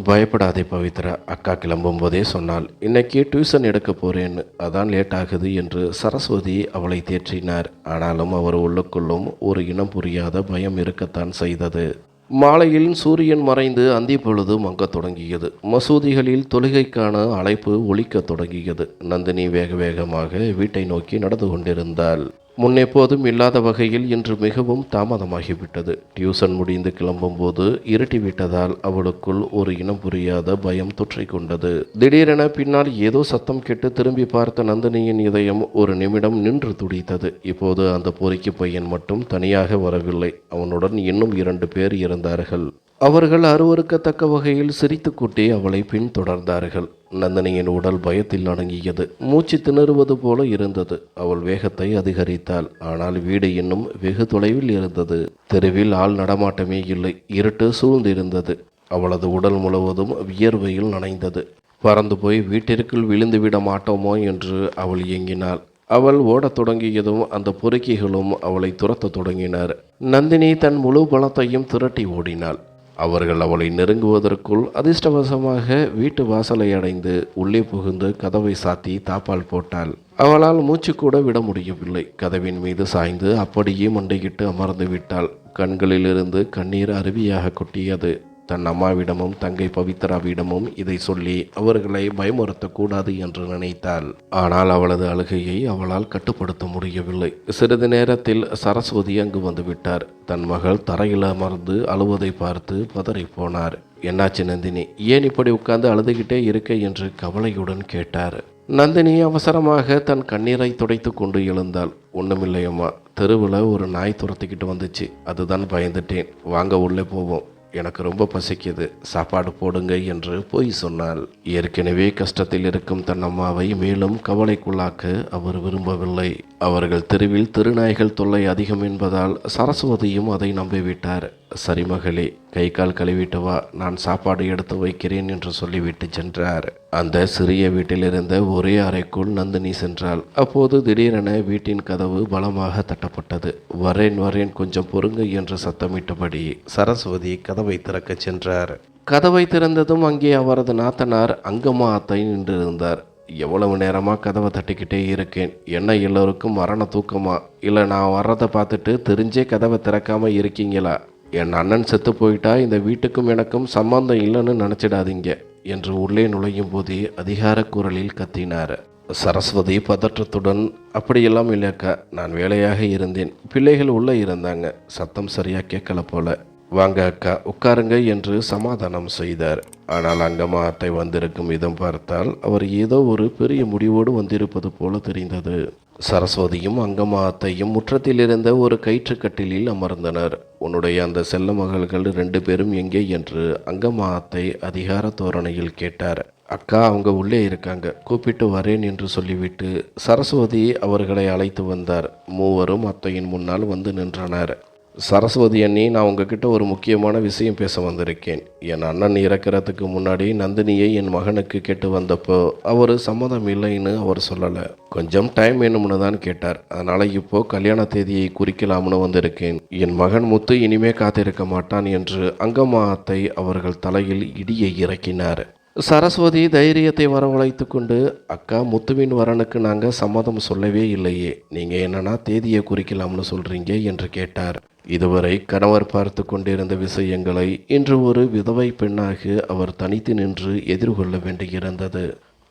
பயப்படாதே பவித்ரா, அக்கா கிளம்பும் போதே சொன்னாள். இன்னைக்கு டியூஷன் எடுக்க போறேன்னு, அதான் லேட் ஆகுது என்று சரஸ்வதி அவளை தேற்றினார். ஆனாலும் அவர் உள்ளுக்குள்ளும் ஒரு இனம் புரியாத பயம் இருக்கத்தான் செய்தது. மாலையில் சூரியன் மறைந்து அந்தி பொழுது மங்கத் தொடங்கியது. மசூதிகளில் தொழுகைக்கான அழைப்பு ஒலிக்கத் தொடங்கியது. நந்தினி வேக வேகமாக வீட்டை நோக்கி நடந்து கொண்டிருந்தாள். முன்னெப்போதும் இல்லாத வகையில் இன்று மிகவும் தாமதமாகிவிட்டது. டியூஷன் முடிந்து கிளம்பும்போது இருட்டிவிட்டதால் அவளுக்குள் ஒரு இனம் புரியாத பயம் தொற்றிக் கொண்டது. திடீரென பின்னால் ஏதோ சத்தம் கேட்டு திரும்பி பார்த்த நந்தினியின் இதயம் ஒரு நிமிடம் நின்று துடித்தது. இப்போது அந்த பொறுக்கி பையன் மட்டும் தனியாக வரவில்லை. அவனுடன் இன்னும் 2 பேர் இருந்தார்கள். அவர்கள் அருவருக்கத்தக்க வகையில் சிரித்துக்கொண்டே அவளை பின்தொடர்ந்தார்கள். நந்தினியின் உடல் பயத்தில் நடுங்கியது. மூச்சு திணறுவது போல இருந்தது. அவள் வேகத்தை அதிகரித்தாள். ஆனால் வீடு இன்னும் வெகு தொலைவில் இருந்தது. தெருவில் ஆள் நடமாட்டமே இல்லை. இருட்டு சூழ்ந்திருந்தது. அவளது உடல் முழுவதும் வியர்வையில் நனைந்தது. பறந்து போய் வீட்டிற்குள் விழுந்துவிட மாட்டோமோ என்று அவள் ஏங்கினாள். அவள் ஓடத் தொடங்கியதும் அந்த பொறுக்கிகளும் அவளை துரத்தத் தொடங்கினர். நந்தினி தன் முழு பலத்தையும் திரட்டி ஓடினாள். அவர்கள் அவளை நெருங்குவதற்குள் அதிர்ஷ்டவசமாக வீட்டு வாசலை அடைந்து உள்ளே புகுந்து கதவை சாத்தி தாப்பால் போட்டாள். அவளால் மூச்சு கூட விட முடியவில்லை. கதவின் மீது சாய்ந்து அப்படியே மண்டையிட்டு அமர்ந்து விட்டாள். கண்களிலிருந்து கண்ணீர் அருவியாக கொட்டியது. தன் அம்மாவிடமும் தங்கை பவித்ராவிடமும் இதை சொல்லி அவர்களை பயமுறுத்தக்கூடாது என்று நினைத்தாள். ஆனால் அவளது அழுகையை அவளால் கட்டுப்படுத்த முடியவில்லை. சிறிது நேரத்தில் சரஸ்வதி அங்கு வந்துவிட்டார். தன் மகள் தரையில் அமர்ந்து அழுவதை பார்த்து பதறி போனார். என்னாச்சு நந்தினி, ஏன் இப்படி உட்கார்ந்து அழுதுகிட்டே இருக்க என்று கவலையுடன் கேட்டார். நந்தினி அவசரமாக தன் கண்ணீரை துடைத்து கொண்டு எழுந்தாள். ஒன்றுமில்லையம்மா, தெருவில் ஒரு நாய் துரத்திக்கிட்டு வந்துச்சு, அதுதான் பயந்துட்டேன். வாங்க உள்ளே போவோம், எனக்கு ரொம்ப பசிக்குது, சாப்பாடு போடுங்க என்று போய் சொன்னாள். ஏற்கனவே கஷ்டத்தில் இருக்கும் தன் அம்மாவை மேலும் கவலைக்குள்ளாக்க அவர் விரும்பவில்லை. அவர்கள் தெருவில் திருநாய்கள் தொல்லை அதிகம் என்பதால் சரஸ்வதியும் அதை நம்பிவிட்டார். சரி மகளே, கை கால் கழுவிட்டு வா, நான் சாப்பாடு எடுத்து வைக்கிறேன் என்று சொல்லிவிட்டு சென்றார். அந்த சிறிய வீட்டிலிருந்த ஒரே அறைக்குள் நந்தினி சென்றாள். அப்போது திடீரென வீட்டின் கதவு பலமாக தட்டப்பட்டது. வரேன் வரேன், கொஞ்சம் பொறுங்க என்று சத்தமிட்டபடி சரஸ்வதி கதவை திறக்கச் சென்றார். கதவை திறந்ததும் அங்கே அவரது நாத்தனார் அங்கம்மா அத்தை நின்றிருந்தார். எவ்வளவு நேரமாக கதவை தட்டிக்கிட்டே இருக்கேன், என்ன எல்லோருக்கும் மரண தூக்கமா, இல்லை நான் வர்றதை பார்த்துட்டு தெரிஞ்சே கதவை திறக்காம இருக்கீங்களா? என் அண்ணன் செத்து போயிட்டா இந்த வீட்டுக்கும் எனக்கும் சம்பந்தம் இல்லைன்னு நினச்சிடாதீங்க என்று உள்ளே நுழையும் போதே அதிகார குரலில் கத்தினார். சரஸ்வதி பதற்றத்துடன், அப்படியெல்லாம் இல்லையாக்கா, நான் வேலையாக இருந்தேன், பிள்ளைகள் உள்ளே இருந்தாங்க, சத்தம் சரியாக கேட்கல போல. வாங்க அக்கா உட்காருங்க என்று சமாதானம் செய்தார். ஆனால் அங்கம்மா அத்தை வந்திருக்கும் விதம் பார்த்தால் அவர் ஏதோ ஒரு பெரிய முடிவோடு வந்திருப்பது போல தெரிந்தது. சரஸ்வதியும் அங்கம்மா அத்தையும் முற்றத்தில் இருந்த ஒரு கயிற்றுக்கட்டிலில் அமர்ந்தனர். உன்னுடைய அந்த செல்ல மகள்கள் 2 பேரும் எங்கே என்று அங்கம்மா அத்தை அதிகார தோரணையில் கேட்டார். அக்கா அவங்க உள்ளே இருக்காங்க, கூப்பிட்டு வரேன் என்று சொல்லிவிட்டு சரஸ்வதி அவர்களை அழைத்து வந்தார். மூவரும் அத்தையின் முன்னால் வந்து நின்றனர். சரஸ்வதி அண்ணி, நான் உங்ககிட்ட ஒரு முக்கியமான விஷயம் பேச வந்திருக்கேன். என் அண்ணன் இறக்கிறதுக்கு முன்னாடி நந்தினியை என் மகனுக்கு கேட்டு வந்தப்போ அவர் சம்மதம் இல்லைன்னு அவர் சொல்லலை. கொஞ்சம் டைம் வேணும்னு தான் கேட்டார். அதனால் இப்போ கல்யாண தேதியை குறிக்கலாம்னு வந்திருக்கேன். என் மகன் முத்து இனிமே காத்திருக்க மாட்டான் என்று அங்கம்மா அத்தை அவர்கள் தலையில் இடியை இறக்கினார். சரஸ்வதி தைரியத்தை வரவழைத்து கொண்டு, அக்கா முத்துவின் வரனுக்கு நாங்கள் சம்மதம் சொல்லவே இல்லையே, நீங்கள் என்னன்னா தேதியை குறிக்கலாம்னு சொல்கிறீங்க என்று கேட்டார். இதுவரை கணவர் பார்த்து கொண்டிருந்த விஷயங்களை இன்று ஒரு விதவை பெண்ணாக அவர் தனித்து நின்று எதிர்கொள்ள வேண்டியிருந்தது.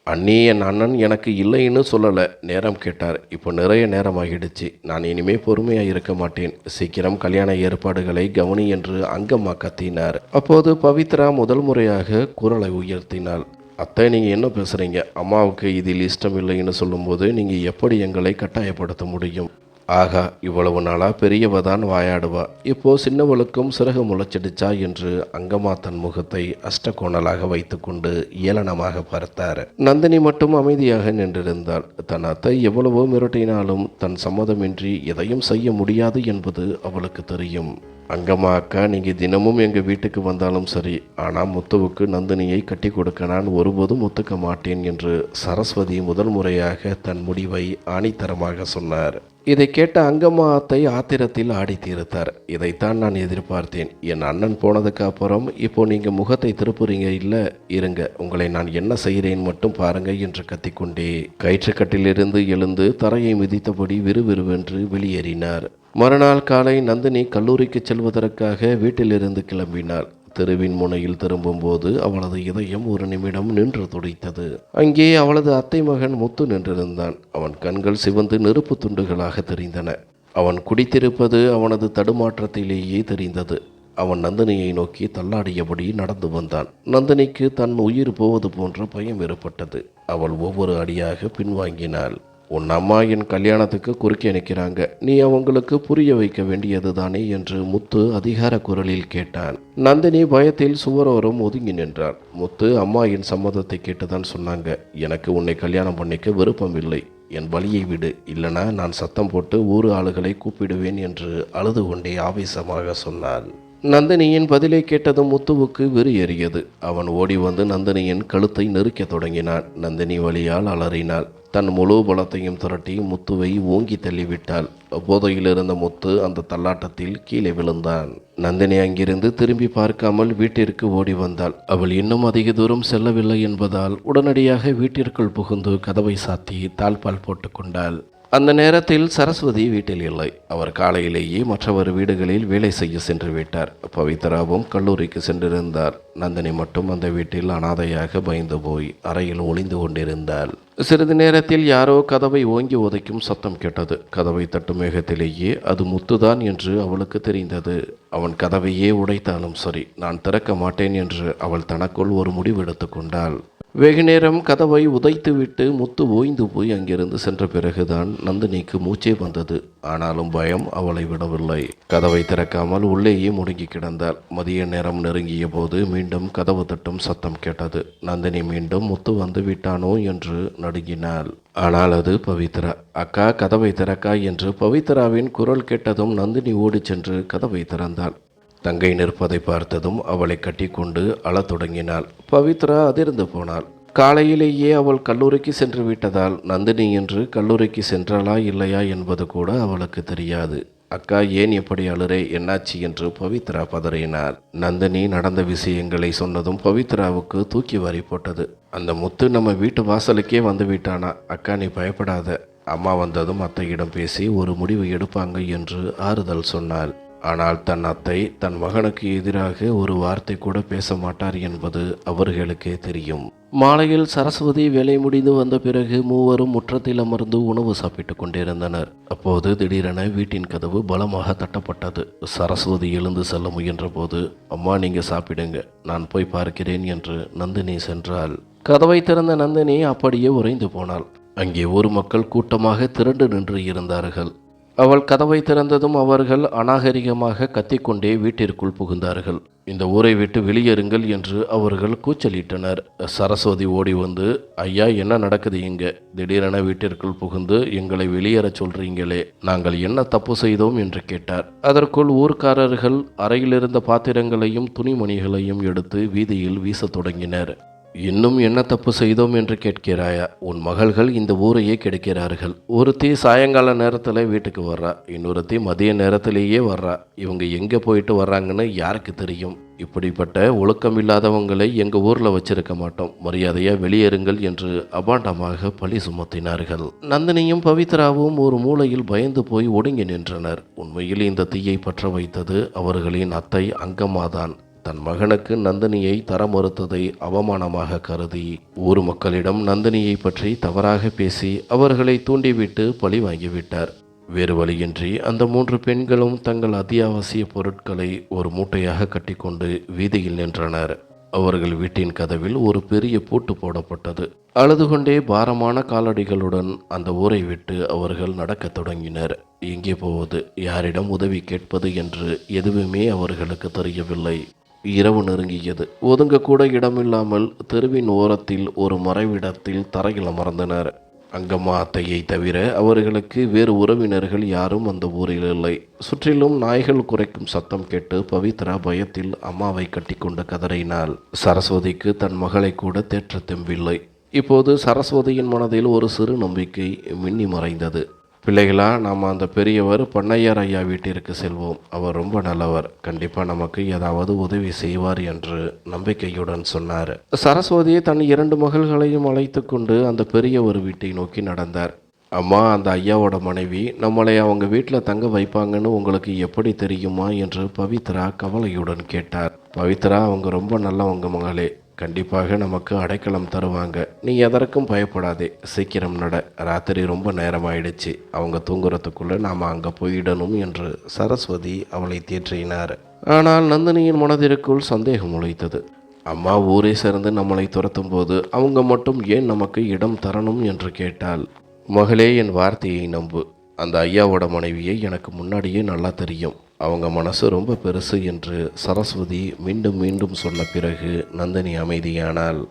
அண்ணி, என் அண்ணன் எனக்கு இல்லைன்னு சொல்லலை, நேரம் கேட்டார். இப்போ நிறைய நேரமாகிடுச்சு, நான் இனிமே பொறுமையாக இருக்க மாட்டேன், சீக்கிரம் கல்யாண ஏற்பாடுகளை கவனி என்று அங்கம்மா கத்தினார். அப்போது பவித்ரா முதல் முறையாக குரலை உயர்த்தினாள். அத்தை, நீங்கள் என்ன பேசுகிறீங்க? அம்மாவுக்கு இதில் இஷ்டம் இல்லைன்னு சொல்லும்போது நீங்கள் எப்படி எங்களை கட்டாயப்படுத்த முடியும்? ஆகா, இவ்வளவு நாளா பெரியவ தான் வாயாடுவா, இப்போ சின்னவளுக்கும் சிறகு முளைச்சிடுச்சா என்று அங்கம்மா தன் முகத்தை அஷ்டகோணலாக வைத்துக்கொண்டு ஏளனமாக பார்த்தார். நந்தினி மட்டும் அமைதியாக நின்றிருந்தாள். தன் அத்தை எவ்வளவோ மிரட்டினாலும் தன் சம்மதமின்றி எதையும் செய்ய முடியாது என்பது அவளுக்கு தெரியும். அங்கம்மா அக்கா, நீங்கள் தினமும் எங்கள் வீட்டுக்கு வந்தாலும் சரி, ஆனால் முத்துவுக்கு நந்தினியை கட்டி கொடுக்க நான் ஒருபோதும் ஒத்துக்க மாட்டேன் என்று சரஸ்வதி முதல் முறையாக தன் முடிவை ஆணித்தரமாக சொன்னார். இதை கேட்ட அங்கம்மா அத்தை ஆத்திரத்தில் ஆடி தீர்த்தார். இதைத்தான் நான் எதிர்பார்த்தேன். என் அண்ணன் போனதுக்கு அப்புறம் இப்போ நீங்கள் முகத்தை திருப்புறீங்க, இல்லை இருங்க, உங்களை நான் என்ன செய்கிறேன் மட்டும் பாருங்க என்று கத்திக்கொண்டே கயிற்றுக்கட்டிலிருந்து எழுந்து தரையை மிதித்தபடி விறுவிறுவென்று வெளியேறினார். மறுநாள் காலை நந்தினி கல்லூரிக்கு செல்வதற்காக வீட்டிலிருந்து கிளம்பினாள். தெருவின் முனையில் திரும்பும்போது அவளது இதயம் ஒரு நிமிடம் நின்று துடித்தது. அங்கே அவளது அத்தை மகன் முத்து நின்றிருந்தான். அவன் கண்கள் சிவந்து நெருப்பு துண்டுகளாக தெரிந்தன. அவன் குடித்திருப்பது அவனது தடுமாற்றத்திலேயே தெரிந்தது. அவன் நந்தினியை நோக்கி தள்ளாடியபடி நடந்து வந்தான். நந்தினிக்கு தன் உயிர் போவது போன்ற பயம் ஏற்பட்டது. அவள் ஒவ்வொரு அடியாக பின்வாங்கினாள். உன் அம்மா என் கல்யாணத்துக்கு குறுக்கே நிற்கிறாங்க, நீ அவங்களுக்கு புரிய வைக்க வேண்டியது தானே என்று முத்து அதிகார குரலில் கேட்டான். நந்தினி பயத்தில் சுவரோரம் ஒதுங்கி நின்றாள். முத்து, அம்மா என் சம்மதத்தை கேட்டுதான் சொன்னாங்க, எனக்கு உன்னை கல்யாணம் பண்ணிக்க விருப்பம் இல்லை, என் வழியை விடு, இல்லைனா நான் சத்தம் போட்டு ஊர் ஆளுகளை கூப்பிடுவேன் என்று அழுது கொண்டே ஆவேசமாக சொன்னாள். நந்தினியின் பதிலை கேட்டதும் முத்துவுக்கு வெறி ஏறியது. அவன் ஓடி வந்து நந்தினியின் கழுத்தை நெருக்க தொடங்கினான். நந்தினி வலியால் அலறினாள். தன் முழு பலத்தையும் திரட்டி முத்துவை ஓங்கி தள்ளிவிட்டாள். போதையில் இருந்த முத்து அந்த தள்ளாட்டத்தில் கீழே விழுந்தான். நந்தினி அங்கிருந்து திரும்பி பார்க்காமல் வீட்டிற்கு ஓடி வந்தாள். அவள் இன்னும் அதிக தூரம் செல்லவில்லை என்பதால் உடனடியாக வீட்டிற்குள் புகுந்து கதவை சாத்தி தாழ்பால் போட்டுக்கொண்டாள். அந்த நேரத்தில் சரஸ்வதி வீட்டில் இல்லை. அவர் காலையிலேயே மற்றவர் வீடுகளில் வேலை செய்ய சென்று விட்டார். பவித்ராவும் கல்லூரிக்கு சென்றிருந்தார். நந்தினி மட்டும் அந்த வீட்டில் அனாதையாக பயந்து போய் அறையில் ஒளிந்து கொண்டிருந்தாள். சிறிது நேரத்தில் யாரோ கதவை ஓங்கி உதைக்கும் சத்தம் கேட்டது. கதவை தட்டும் வேகத்திலேயே அது முத்துதான் என்று அவளுக்கு தெரிந்தது. அவன் கதவையே உடைத்தாலும் சரி, நான் திறக்க மாட்டேன் என்று அவள் தனக்குள் ஒரு முடிவெடுத்து கொண்டாள். வெகு நேரம் கதவை உதைத்துவிட்டு முத்து ஓய்ந்து போய் அங்கிருந்து சென்ற பிறகுதான் நந்தினிக்கு மூச்சே வந்தது. ஆனாலும் பயம் அவளை விடவில்லை. கதவை திறக்காமல் உள்ளேயே முடங்கி கிடந்தாள். மதிய நேரம் நெருங்கிய போது மீண்டும் கதவு தட்டும் சத்தம் கேட்டது. நந்தினி மீண்டும் முத்து வந்து விட்டானோ என்று நடுங்கினாள். ஆனால் அது பவித்ரா. அக்கா, கதவை திறக்கா என்று பவித்ராவின் குரல் கேட்டதும் நந்தினி ஓடிச் சென்று கதவை திறந்தாள். தங்கை நிற்பதை பார்த்ததும் அவளை கட்டிக்கொண்டு அழத் தொடங்கினாள். பவித்ரா அதிர்ந்து போனாள். காலையிலேயே அவள் கல்லூரிக்கு சென்று விட்டதால் நந்தினி என்று கல்லூரிக்கு சென்றாளா இல்லையா என்பது கூட அவளுக்கு தெரியாது. அக்கா, ஏன் எப்படி அழுறே, என்னாச்சு என்று பவித்ரா பதறினாள். நந்தினி நடந்த விஷயங்களை சொன்னதும் பவித்ராவுக்கு தூக்கி வாரி போட்டது. அந்த முத்து நம்ம வீட்டு வாசலுக்கே வந்து விட்டானா? அக்கா, நீ பயப்படாத, அம்மா வந்ததும் அத்தையிடம் பேசி ஒரு முடிவு எடுப்பாங்க என்று ஆறுதல் சொன்னாள். ஆனால் தன் அத்தை தன் மகனுக்கு எதிராக ஒரு வார்த்தை கூட பேச மாட்டார் என்பது அவர்களுக்கே தெரியும். மாலையில் சரஸ்வதி வேலை முடிந்து வந்த பிறகு மூவரும் முற்றத்தில் அமர்ந்து உணவு சாப்பிட்டு கொண்டிருந்தனர். அப்போது திடீரென வீட்டின் கதவு பலமாக தட்டப்பட்டது. சரஸ்வதி எழுந்து செல்ல முயன்ற போது, அம்மா நீங்க சாப்பிடுங்க, நான் போய் பார்க்கிறேன் என்று நந்தினி சென்றாள். கதவை திறந்த நந்தினி அப்படியே உறைந்து போனாள். அங்கே ஊர் மக்கள் கூட்டமாக திரண்டு நின்று இருந்தார்கள். அவள் கதவை திறந்ததும் அவர்கள் அநாகரிகமாக கத்திக்கொண்டே வீட்டிற்குள் புகுந்தார்கள். இந்த ஊரை விட்டு வெளியேறுங்கள் என்று அவர்கள் கூச்சலிட்டனர். சரஸ்வதி ஓடி வந்து, ஐயா என்ன நடக்குது இங்க? திடீரென வீட்டிற்குள் புகுந்து எங்களை வெளியேறச் சொல்றீங்களே, நாங்கள் என்ன தப்பு செய்தோம் என்று கேட்டார். அதற்குள் ஊர்க்காரர்கள் அறையிலிருந்த பாத்திரங்களையும் துணிமணிகளையும் எடுத்து வீதியில் வீசத் தொடங்கினர். இன்னும் என்ன தப்பு செய்தோம் என்று கேட்கிறாயா? உன் மகள்கள் இந்த ஊரையே கெடுக்கிறார்கள். ஒருத்தி சாயங்கால நேரத்தில் வீட்டுக்கு வர்றா, இன்னொருத்தி மதிய நேரத்திலேயே வர்றா. இவங்க எங்கே போயிட்டு வர்றாங்கன்னு யாருக்கு தெரியும்? இப்படிப்பட்ட ஒழுக்கமில்லாதவங்களை எங்கள் ஊரில் வச்சிருக்க மாட்டோம், மரியாதையாக வெளியேறுங்கள் என்று அபாண்டமாக பழி சுமத்தினார்கள். நந்தினியும் பவித்ராவும் ஒரு மூலையில் பயந்து போய் ஒடுங்கி நின்றனர். உண்மையில் இந்த தீயை பற்ற வைத்தது அவர்களின் அத்தை அங்கம்மாதான். தன் மகனுக்கு நந்தினியை தர மறுத்ததை அவமானமாக கருதி ஊர் மக்களிடம் நந்தினியை பற்றி தவறாக பேசி அவர்களை தூண்டிவிட்டு பழி வாங்கிவிட்டார். வேறு வழியின்றி அந்த 3 பெண்களும் தங்கள் அத்தியாவசிய பொருட்களை ஒரு மூட்டையாக கட்டிக்கொண்டு வீதியில் நின்றனர். அவர்கள் வீட்டின் கதவில் ஒரு பெரிய பூட்டு போடப்பட்டது. அழுது கொண்டே பாரமான காலடிகளுடன் அந்த ஊரை விட்டு அவர்கள் நடக்கத் தொடங்கினர். எங்கே போவது, யாரிடம் உதவி கேட்பது என்று எதுவுமே அவர்களுக்கு தெரியவில்லை. இரவு நெருங்கியது. ஒதுங்கக்கூட இடமில்லாமல் தெருவின் ஓரத்தில் ஒரு மறைவிடத்தில் தரையில் அமர்ந்தனர். அங்கம்மா அத்தையை தவிர அவர்களுக்கு வேறு உறவினர்கள் யாரும் அந்த ஊரில் இல்லை. சுற்றிலும் நாய்கள் குரைக்கும் சத்தம் கேட்டு பவித்ரா பயத்தில் அம்மாவை கட்டிக்கொண்டு கதறினாள். சரஸ்வதிக்கு தன் மகளை கூட தேற்ற தெம்பில்லை. இப்போது சரஸ்வதியின் மனதில் ஒரு சிறு நம்பிக்கை மின்னி மறைந்தது. பிள்ளைகளா, நாம் அந்த பெரியவர் பண்ணையார் ஐயா வீட்டிற்கு செல்வோம். அவர் ரொம்ப நல்லவர், கண்டிப்பாக நமக்கு ஏதாவது உதவி செய்வார் என்று நம்பிக்கையுடன் சொன்னார். சரஸ்வதி தன் 2 மகள்களையும் அழைத்து கொண்டு அந்த பெரியவர் வீட்டை நோக்கி நடந்தார். அம்மா, அந்த ஐயாவோட மனைவி நம்மளை அவங்க வீட்டில் தங்க வைப்பாங்கன்னு உங்களுக்கு எப்படி தெரியுமா என்று பவித்ரா கவலையுடன் கேட்டார். பவித்ரா, அவங்க ரொம்ப நல்லவங்க மகளே, கண்டிப்பாக நமக்கு அடைக்கலம் தருவாங்க, நீ எதற்கும் பயப்படாதே, சீக்கிரம் நட, ராத்திரி ரொம்ப நேரமாயிடுச்சு, அவங்க தூங்குறதுக்குள்ளே நாம் அங்கே போயிடணும் என்று சரஸ்வதி அவளை தேற்றினார். ஆனால் நந்தினியின் மனதிற்குள் சந்தேகம் முளைத்தது. அம்மா ஊரே சேர்ந்து நம்மளை துரத்தும் போது அவங்க மட்டும் ஏன் நமக்கு இடம் தரணும் என்று கேட்டாள். மகளே, என் வார்த்தையை நம்பு, அந்த ஐயாவோட மனைவியை எனக்கு முன்னாடியே நல்லா தெரியும், அவங்க மனசு ரொம்ப பெருசு என்று சரஸ்வதி மீண்டும் மீண்டும் சொன்ன பிறகு நந்தினி அமைதியானாள்.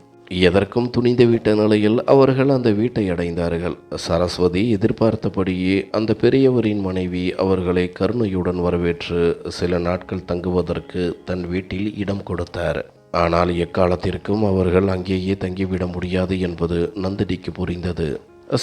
எதற்கும் துணிந்துவிட்ட நிலையில் அவர்கள் அந்த வீட்டை அடைந்தார்கள். சரஸ்வதி எதிர்பார்த்தபடியே அந்த பெரியவரின் மனைவி அவர்களை கருணையுடன் வரவேற்று சில நாட்கள் தங்குவதற்கு தன் வீட்டில் இடம் கொடுத்தார். ஆனால் எக்காலத்திற்கும் அவர்கள் அங்கேயே தங்கிவிட முடியாது என்பது நந்தினிக்கு புரிந்தது.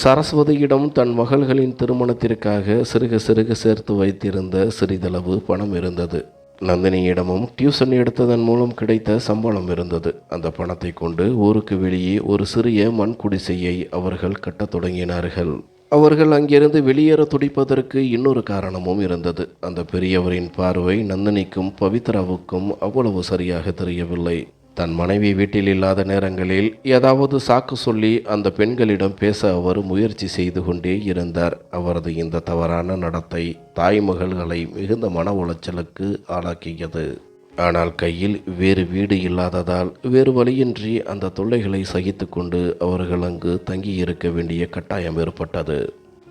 சரஸ்வதியிடம் தன் மகள்களின் திருமணத்திற்காக சிறுக சிறுக சேர்த்து வைத்திருந்த சிறிதளவு பணம் இருந்தது. நந்தினியிடமும் டியூஷன் எடுத்ததன் மூலம் கிடைத்த சம்பளம் இருந்தது. அந்த பணத்தை கொண்டு ஊருக்கு வெளியே ஒரு சிறிய மண் குடிசையை அவர்கள் கட்டத் தொடங்கினார்கள். அவர்கள் அங்கிருந்து வெளியேற துடிப்பதற்கு இன்னொரு காரணமும் இருந்தது. அந்த பெரியவரின் பார்வை நந்தினிக்கும் பவித்ராவுக்கும் அவ்வளவு சரியாக தெரியவில்லை. தன் மனைவி வீட்டில் இல்லாத நேரங்களில் ஏதாவது சாக்கு சொல்லி அந்த பெண்களிடம் பேச அவர் முயற்சி செய்து கொண்டே இருந்தார். அவரது இந்த தவறான நடத்தை தாய்மகள்களை மிகுந்த மன உளைச்சலுக்கு ஆளாக்கியது. ஆனால் கையில் வேறு வீடு இல்லாததால் வேறு வழியின்றி அந்த தொல்லைகளை சகித்து கொண்டு அவர்கள் அங்கு தங்கியிருக்க வேண்டிய கட்டாயம் ஏற்பட்டது.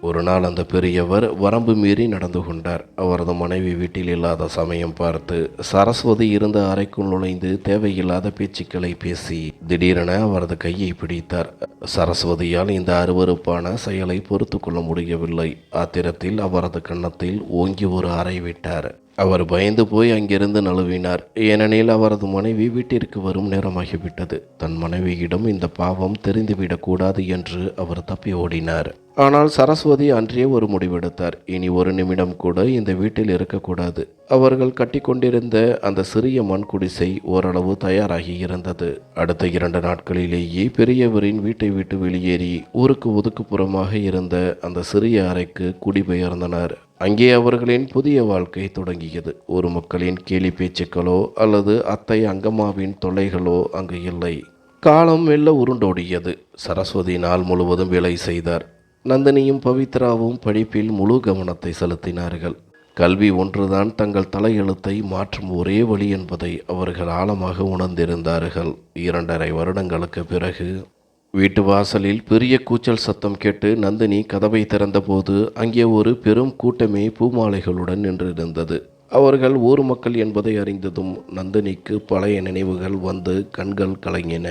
ஒரு நாள் அந்த பெரியவர் வரம்பு மீறி நடந்து கொண்டார். அவரது மனைவி வீட்டில் இல்லாத சமயம் பார்த்து சரஸ்வதி இருந்த அறைக்குள் நுழைந்து தேவையில்லாத பேச்சுக்களை பேசி திடீரென அவரது கையை பிடித்தார். சரஸ்வதியால் இந்த அருவருப்பான செயலை பொறுத்து கொள்ள முடியவில்லை. ஆத்திரத்தில் அவரது கன்னத்தில் ஓங்கி ஒரு அறை விட்டார். அவர் பயந்து போய் அங்கிருந்து நழுவினார். ஏனெனில் அவரது மனைவி வீட்டிற்கு வரும் நேரமாகிவிட்டது. தன் மனைவியிடம் இந்த பாவம் தெரிந்துவிடக்கூடாது என்று அவர் தப்பி ஓடினார். ஆனால் சரஸ்வதி அன்றே ஒரு முடிவெடுத்தார். இனி ஒரு நிமிடம் கூட இந்த வீட்டில் இருக்கக்கூடாது. அவர்கள் கட்டிக்கொண்டிருந்த அந்த சிறிய மண் குடிசை ஓரளவு தயாராகி இருந்தது. அடுத்த 2 நாட்களிலேயே பெரியவரின் வீட்டை விட்டு வெளியேறி ஊருக்கு ஒதுக்குப்புறமாக இருந்த அந்த சிறிய அறைக்கு குடிபெயர்ந்தனர். அங்கே அவர்களின் புதிய வாழ்க்கை தொடங்கியது. ஒரு மக்களின் கேலி பேச்சுக்களோ அல்லது அத்தை அங்கம்மாவின் தொல்லைகளோ அங்கு இல்லை. காலம் மெல்ல உருண்டோடியது. சரஸ்வதி நாள் முழுவதும் வேலை செய்தார். நந்தினியும் பவித்ராவும் படிப்பில் முழு கவனத்தை செலுத்தினார்கள். கல்வி ஒன்றுதான் தங்கள் தலையெழுத்தை மாற்றும் ஒரே வழி என்பதை அவர்கள் ஆழமாக உணர்ந்திருந்தார்கள். 2.5 வருடங்களுக்கு பிறகு வீட்டு வாசலில் பெரிய கூச்சல் சத்தம் கேட்டு நந்தினி கதவை திறந்தபோது அங்கே ஒரு பெரும் கூட்டமே பூமாலைகளுடன் நின்றிருந்தது. அவர்கள் ஊர் மக்கள் என்பதை அறிந்ததும் நந்தினிக்கு பழைய நினைவுகள் வந்து கண்கள் கலங்கின.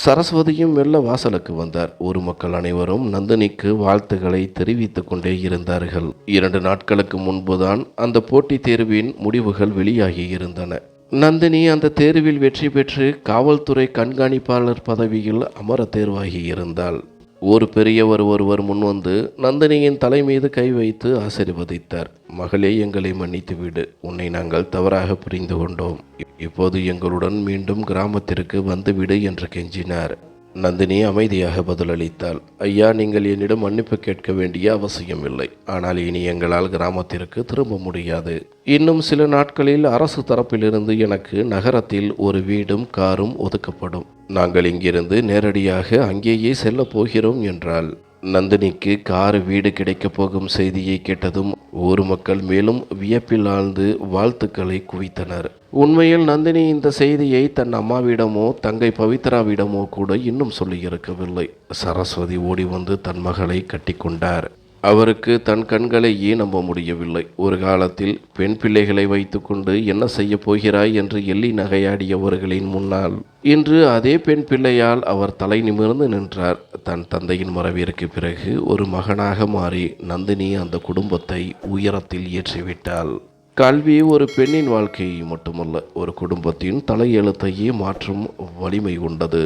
சரஸ்வதியும் மெல்ல வாசலுக்கு வந்தார். ஊர் மக்கள் அனைவரும் நந்தினிக்கு வாழ்த்துக்களை தெரிவித்துக் கொண்டே இருந்தார்கள். 2 நாட்களுக்கு முன்புதான் அந்த போட்டித் தேர்வின் முடிவுகள் வெளியாகி இருந்தன. நந்தினி அந்த தேர்வில் வெற்றி பெற்று காவல்துறை கண்காணிப்பாளர் பதவியில் அமர தேர்வாகி இருந்தாள். ஒரு பெரியவர் ஒருவர் முன்வந்து நந்தினியின் தலை மீது கை வைத்து ஆசீர்வதித்தார். மகளே, எங்களை மன்னித்துவிடு. உன்னை நாங்கள் தவறாக புரிந்து கொண்டோம். இப்போது எங்களுடன் மீண்டும் கிராமத்திற்கு வந்துவிடு என்று கெஞ்சினார். நந்தினி அமைதியாக பதிலளித்தாள். ஐயா, நீங்கள் என்னிடம் மன்னிப்பு கேட்க வேண்டிய அவசியமில்லை. ஆனால் இனி எங்களால் கிராமத்திற்கு திரும்ப முடியாது. இன்னும் சில நாட்களில் அரசு தரப்பிலிருந்து எனக்கு நகரத்தில் ஒரு வீடும் காரும் ஒதுக்கப்படும். நாங்கள் இங்கிருந்து நேரடியாக அங்கேயே செல்ல போகிறோம் என்றாள். நந்தினிக்கு கார் வீடு கிடைக்கப் போகும் செய்தியை கேட்டதும் ஊர் மக்கள் மேலும் வியப்பில் ஆழ்ந்து வாழ்த்துக்களை குவித்தனர். உண்மையில் நந்தினி இந்த செய்தியை தன் அம்மாவிடமோ தங்கை பவித்ராவிடமோ கூட இன்னும் சொல்லியிருக்கவில்லை. சரஸ்வதி ஓடி வந்து தன் மகளை கட்டிக்கொண்டார். அவருக்கு தன் கண்களையே நம்ப முடியவில்லை. ஒரு காலத்தில் பெண் பிள்ளைகளை வைத்துக்கொண்டு என்ன செய்ய போகிறாய் என்று எள்ளி நகையாடியவர்களின் முன்னால் இன்று அதே பெண் பிள்ளையால் அவர் தலை நிமிர்ந்து நின்றார். தன் தந்தையின் மறைவிற்கு பிறகு ஒரு மகனாக மாறி நந்தினி அந்த குடும்பத்தை உயரத்தில் ஏற்றிவிட்டாள். கல்வி ஒரு பெண்ணின் வாழ்க்கையை மட்டுமல்ல, ஒரு குடும்பத்தின் தலையெழுத்தையே மாற்றும் வலிமை கொண்டது.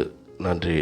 நன்றி.